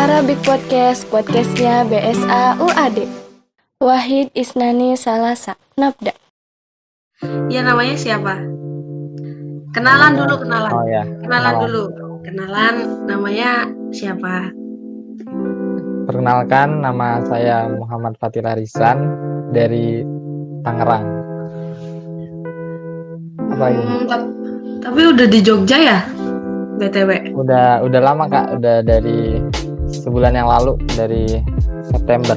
Arabic Podcast, podcastnya BSA UAD. Wahid Isnani Salasa, Nabda. Ya, namanya siapa? Kenalan dulu, kenalan. Oh ya, Kenalan dulu. Kenalan, namanya siapa? perkenalkan nama saya Muhammad Fatil Arisan dari Tangerang. Apa ini? Tapi udah di Jogja ya? BTW. Udah lama Kak, udah dari sebulan yang lalu, dari September.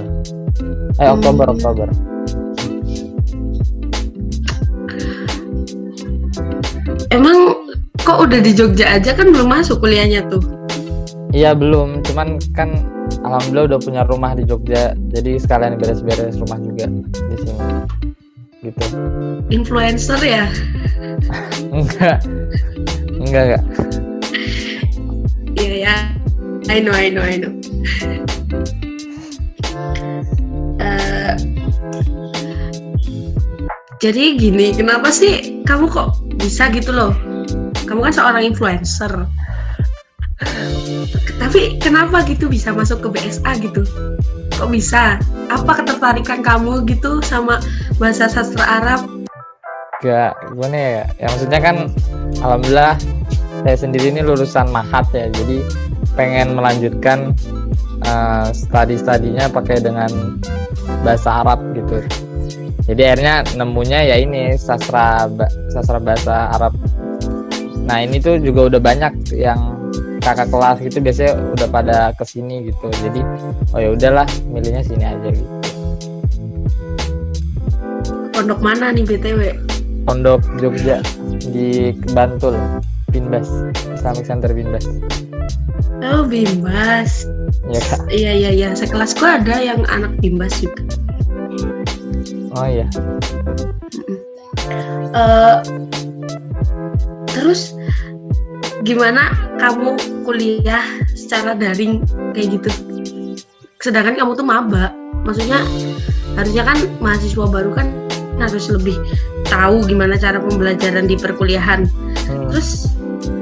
Oktober. Emang kok udah di Jogja aja, kan belum masuk kuliahnya tuh? Iya belum, cuman kan alhamdulillah udah punya rumah di Jogja, jadi sekalian beres-beres rumah juga di sini. Gitu. Influencer ya? Enggak. Iya ya. I know. Jadi gini, kenapa sih kamu kok bisa gitu loh? Kamu kan seorang influencer. Tapi kenapa gitu bisa masuk ke BSA gitu? Kok bisa? Apa ketertarikan kamu gitu sama bahasa sastra Arab? Gak, gimana ya? Ya maksudnya kan alhamdulillah saya sendiri ini lulusan Mahat ya, jadi pengen melanjutkan studinya pakai dengan bahasa Arab gitu. Jadi akhirnya nemunya ya ini sastra bahasa Arab. Nah ini tuh juga udah banyak yang kakak kelas gitu biasanya udah pada kesini gitu. Jadi oh ya udahlah milihnya sini aja gitu. Pondok mana nih BTW? Pondok Jogja di Bantul, Binbas, Islamic Center Binbas. Oh, Bimbas. Iya Kak. Iya. Sekelasku ada yang anak Bimbas juga. Oh iya. Terus gimana kamu kuliah secara daring kayak gitu? Sedangkan kamu tuh maba. Maksudnya harusnya kan mahasiswa baru kan harus lebih tahu gimana cara pembelajaran di perkuliahan. Terus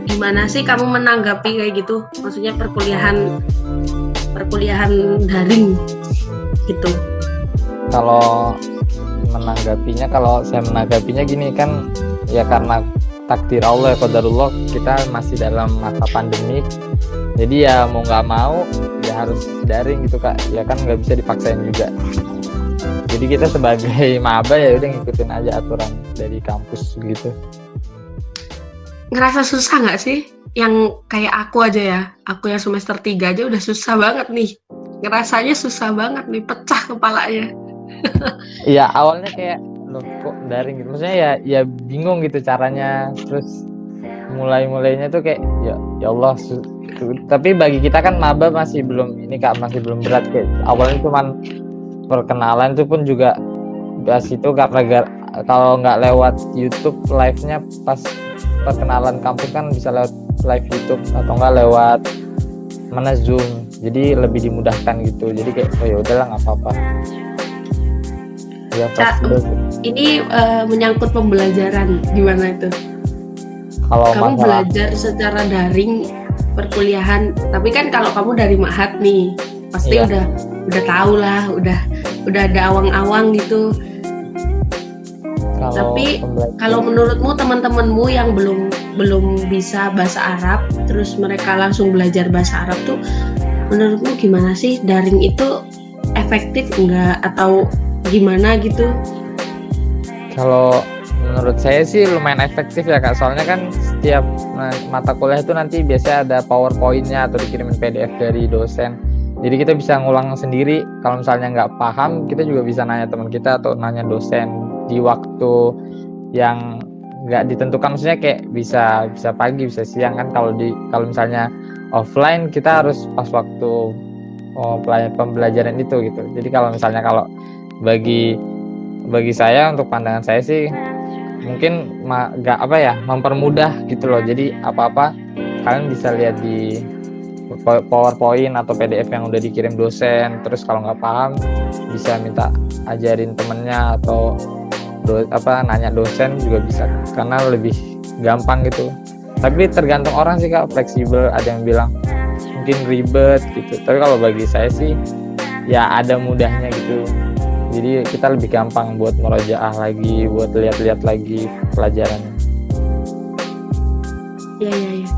gimana sih kamu menanggapi kayak gitu? Maksudnya perkuliahan daring gitu. Kalau saya menanggapinya gini kan, ya karena takdir Allah, qadarullah, kita masih dalam masa pandemik. Jadi ya mau nggak mau ya harus daring gitu Kak. Ya kan nggak bisa dipaksain juga. Jadi kita sebagai maba ya udah ngikutin aja aturan dari kampus gitu. Ngerasa susah nggak sih? Yang kayak aku aja ya, aku yang semester 3 aja udah susah banget nih. Ngerasanya susah banget nih, pecah kepalanya. Iya awalnya kayak loh kok daring gitu. Maksudnya ya bingung gitu caranya. Terus mulainya tuh kayak ya Allah. Tapi bagi kita kan maba masih belum berat kayak awalnya cuman perkenalan itu pun juga pas itu karena kalau nggak lewat YouTube live-nya pas perkenalan kampus kan bisa lewat live YouTube atau nggak lewat mana Zoom, jadi lebih dimudahkan gitu. Jadi kayak oh ya udahlah nggak apa-apa. Ya ini menyangkut pembelajaran gimana itu? Kalau kamu belajar secara daring perkuliahan, tapi kan kalau kamu dari Mahat nih pasti udah tahu lah, udah ada awang-awang gitu. Tapi kalau menurutmu teman-temanmu yang belum bisa bahasa Arab, terus mereka langsung belajar bahasa Arab tuh, menurutmu gimana sih? Daring itu efektif enggak atau gimana gitu? Kalau menurut saya sih lumayan efektif ya Kak. Soalnya kan setiap mata kuliah itu nanti biasanya ada PowerPoint-nya atau dikirimin PDF dari dosen. Jadi kita bisa ngulang sendiri. Kalau misalnya nggak paham, kita juga bisa nanya teman kita atau nanya dosen di waktu yang nggak ditentukan. Maksudnya kayak bisa pagi, bisa siang kan. Kalau misalnya offline kita harus pas waktu pembelajaran itu gitu. Jadi kalau bagi saya, untuk pandangan saya sih mungkin mempermudah gitu loh. Jadi apa-apa kalian bisa lihat di PowerPoint atau PDF yang udah dikirim dosen. Terus kalau nggak paham bisa minta ajarin temennya atau nanya dosen juga bisa, karena lebih gampang gitu. Tapi tergantung orang sih Kak, fleksibel. Ada yang bilang mungkin ribet gitu. Tapi kalau bagi saya sih ya ada mudahnya gitu. Jadi kita lebih gampang buat murojaah lagi, buat lihat-lihat lagi pelajarannya. Iya, iya, iya.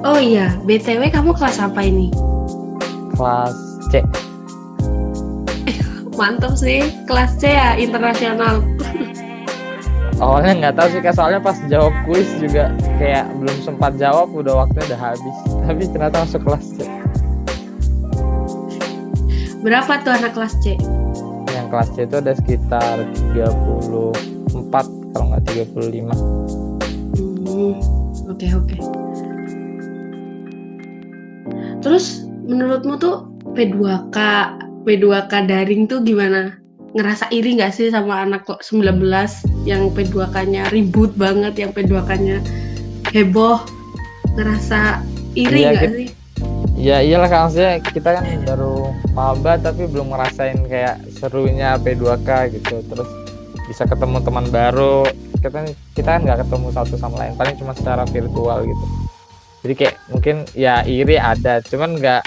Oh iya, BTW kamu kelas apa ini? Kelas C. Mantap sih, kelas C ya, internasional. Awalnya nggak tahu sih Kak, soalnya pas jawab kuis juga kayak belum sempat jawab udah waktunya udah habis. Tapi ternyata masuk kelas C. Berapa tuh anak kelas C? Yang kelas C itu ada sekitar 34 kalau nggak 35. Oke. Terus menurutmu tuh P2K daring tuh gimana? Ngerasa iri nggak sih sama anak 19 yang P2K-nya ribut banget, yang P2K-nya heboh? Ngerasa iri Iya, nggak sih? Ya iyalah Kak, maksudnya kita kan baru maba tapi belum ngerasain kayak serunya P2K gitu. Terus bisa ketemu teman baru. Kita kan nggak ketemu satu sama lain, paling cuma secara virtual gitu. Jadi kayak mungkin ya iri ada, cuman nggak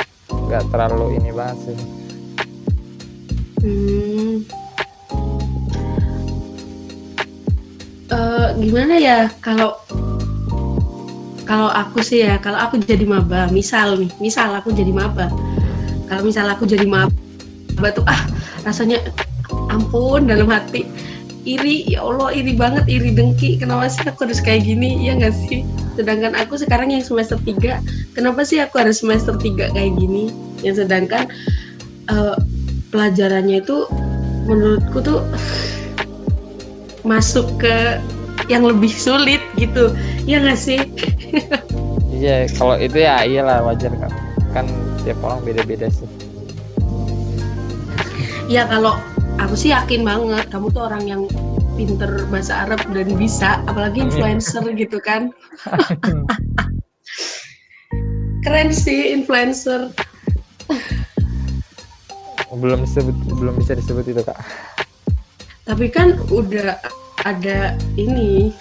terlalu ini banget sih. Gimana ya kalau aku sih ya, kalau aku jadi maba, misal aku jadi maba. Kalau misal aku jadi maba tuh rasanya ampun dalam hati iri, ya Allah iri banget, iri dengki, kenapa sih aku harus kayak gini, ya nggak sih? Sedangkan aku sekarang yang semester 3, kenapa sih aku harus semester 3 kayak gini? Yang sedangkan pelajarannya itu menurutku tuh masuk ke yang lebih sulit gitu, ya nggak sih? Iya, kalau itu ya iyalah wajar kan tiap orang beda-beda sih. Ya kalau aku sih yakin banget kamu tuh orang yang pinter bahasa Arab dan bisa, apalagi influencer gitu kan. Keren sih influencer. Belum bisa disebut itu Kak. Tapi kan udah ada ini,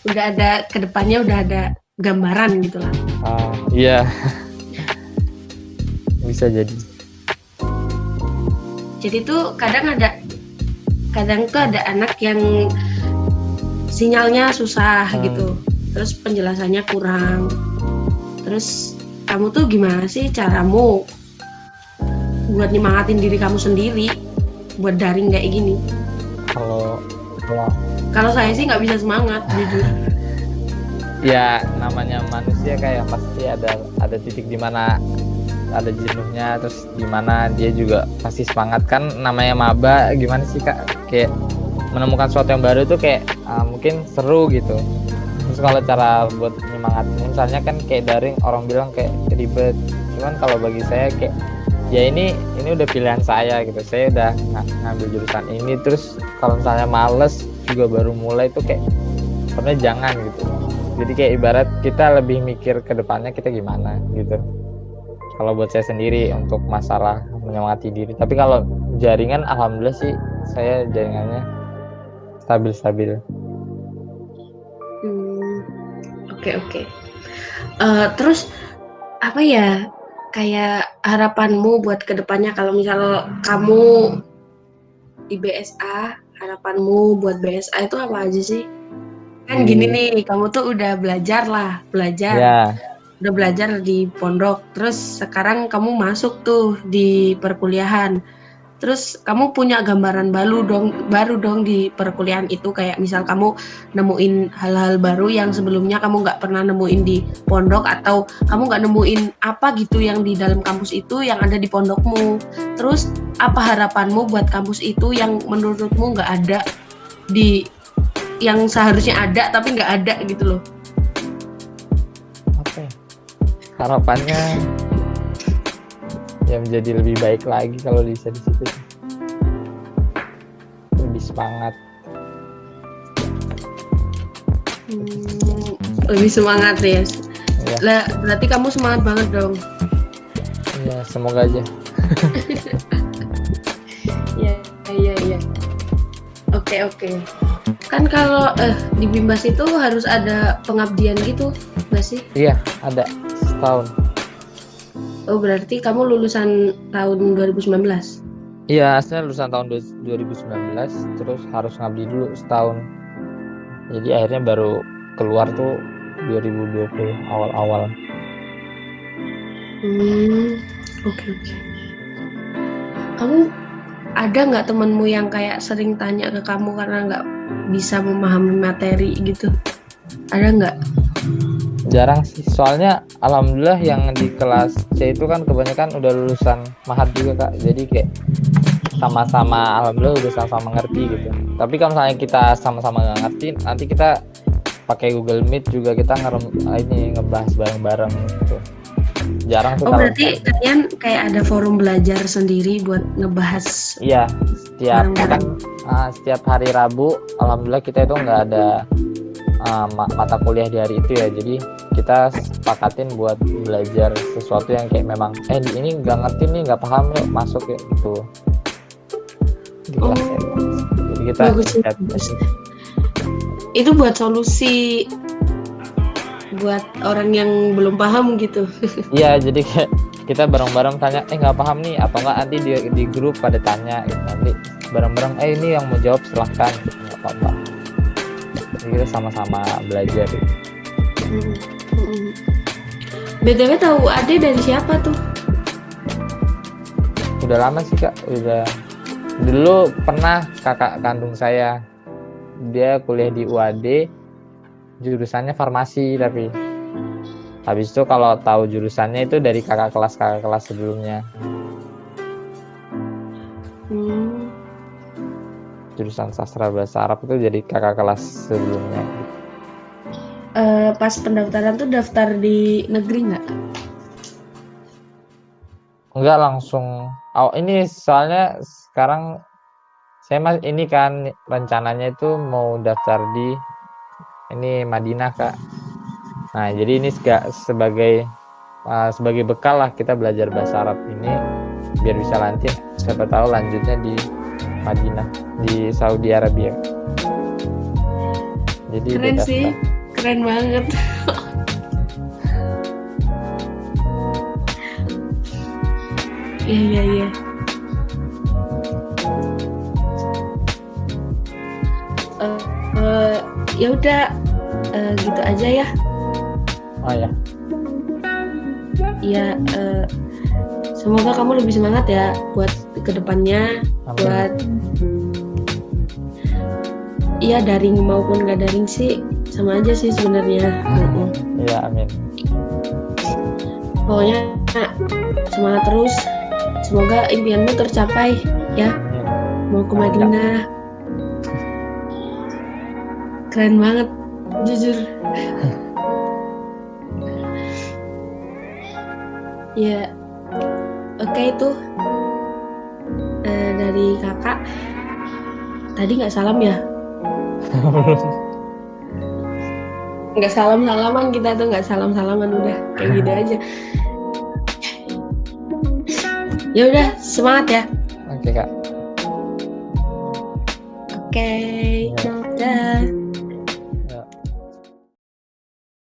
udah ada kedepannya, udah ada gambaran gitu lah. Iya. Bisa jadi. Jadi tuh kadang tuh ada anak yang sinyalnya susah gitu, terus penjelasannya kurang. Terus kamu tuh gimana sih caramu buat nyemangatin diri kamu sendiri buat daring kayak gini? Kalau saya sih nggak bisa semangat jujur. Ya namanya manusia kayak pasti ada titik di mana ada jenuhnya, terus gimana dia juga pasti semangat kan, namanya maba gimana sih Kak, kayak menemukan sesuatu yang baru itu kayak mungkin seru gitu. Terus kalau cara buat nyemangatin misalnya kan kayak daring orang bilang kayak ribet, cuman kalau bagi saya kayak ya ini udah pilihan saya gitu, saya udah ngambil jurusan ini, terus kalau misalnya males juga baru mulai itu kayak sebenarnya jangan gitu. Jadi kayak ibarat kita lebih mikir ke depannya kita gimana gitu. Kalau buat saya sendiri untuk masalah menyemangati diri. Tapi kalau jaringan alhamdulillah sih saya jaringannya stabil. Oke. Terus apa ya kayak harapanmu buat kedepannya kalau misal kamu di BSA, harapanmu buat BSA itu apa aja sih? Kan gini nih, kamu tuh udah belajar. Ya. Udah belajar di pondok, terus sekarang kamu masuk tuh di perkuliahan, terus kamu punya gambaran baru dong di perkuliahan itu, kayak misal kamu nemuin hal-hal baru yang sebelumnya kamu nggak pernah nemuin di pondok, atau kamu nggak nemuin apa gitu yang di dalam kampus itu yang ada di pondokmu. Terus apa harapanmu buat kampus itu yang menurutmu nggak ada di yang seharusnya ada tapi nggak ada gitu loh? Harapannya ya menjadi lebih baik lagi kalau bisa di situ, lebih semangat. Lebih semangat ya. Ya. Berarti kamu semangat banget dong. Ya semoga aja. Iya. Oke. Kan kalau di Bimbas itu harus ada pengabdian gitu nggak sih? Iya ada setahun. Oh, berarti kamu lulusan tahun 2019? Iya, aslinya lulusan tahun 2019, terus harus ngabdi dulu setahun. Jadi akhirnya baru keluar tuh 2020 awal-awal. Oke. Kamu ada nggak temenmu yang kayak sering tanya ke kamu karena nggak bisa memahami materi gitu? Ada nggak? Jarang sih, soalnya alhamdulillah yang di kelas C itu kan kebanyakan udah lulusan Mahat juga Kak. Jadi kayak sama-sama alhamdulillah udah sama-sama ngerti gitu. Tapi kalau misalnya kita sama-sama nggak ngerti, nanti kita pakai Google Meet juga kita ngebahas bareng-bareng gitu. Jarang sih Oh, kalau berarti kalian kayak ada forum belajar sendiri buat ngebahas. iya, setiap Bareng-bareng. setiap hari Rabu alhamdulillah kita itu nggak ada mata kuliah di hari itu ya. Jadi kita sepakatin buat belajar sesuatu yang kayak memang ini nggak ngerti nih, nggak paham, yuk masuk ya gitu. Oh, Jadi kita bagus. Itu buat solusi buat orang yang belum paham gitu. iya, jadi kayak kita bareng-bareng tanya nggak paham nih, apa nggak nanti di grup pada tanya gitu. Nanti bareng-bareng ini yang mau jawab silahkan gitu, nggak apa-apa. Jadi kita sama-sama belajar gitu. BTW tahu Ade dari siapa tuh? Udah lama sih Kak, udah dulu pernah kakak kandung saya, dia kuliah di UAD, jurusannya farmasi. Tapi habis itu kalau tahu jurusannya itu dari kakak kelas sebelumnya, jurusan sastra bahasa Arab itu jadi kakak kelas sebelumnya. Pas pendaftaran tuh daftar di negeri nggak? Enggak langsung. Ini soalnya sekarang saya ini kan rencananya itu mau daftar di ini Madinah Kak. Nah jadi ini sebagai bekal lah kita belajar bahasa Arab ini biar bisa lanjut, siapa tahu lanjutnya di Madinah di Saudi Arabia. Jadi Keren sih, keren banget. Iya. Ya udah, gitu aja ya. Oh ya. Ya, semoga kamu lebih semangat ya buat kedepannya. Amin. Buat iya daring maupun nggak daring sih sama aja sih sebenarnya. Iya, amin. Pokoknya semangat terus. Semoga impianmu tercapai ya. Mau ke Madinah. Keren banget, jujur. Ya, oke itu dari kakak. Tadi nggak salam ya? Nggak salam-salaman, kita tuh nggak salam-salaman, udah kayak gitu aja. Ya udah, semangat ya. Oke Kak. Oke. Ya.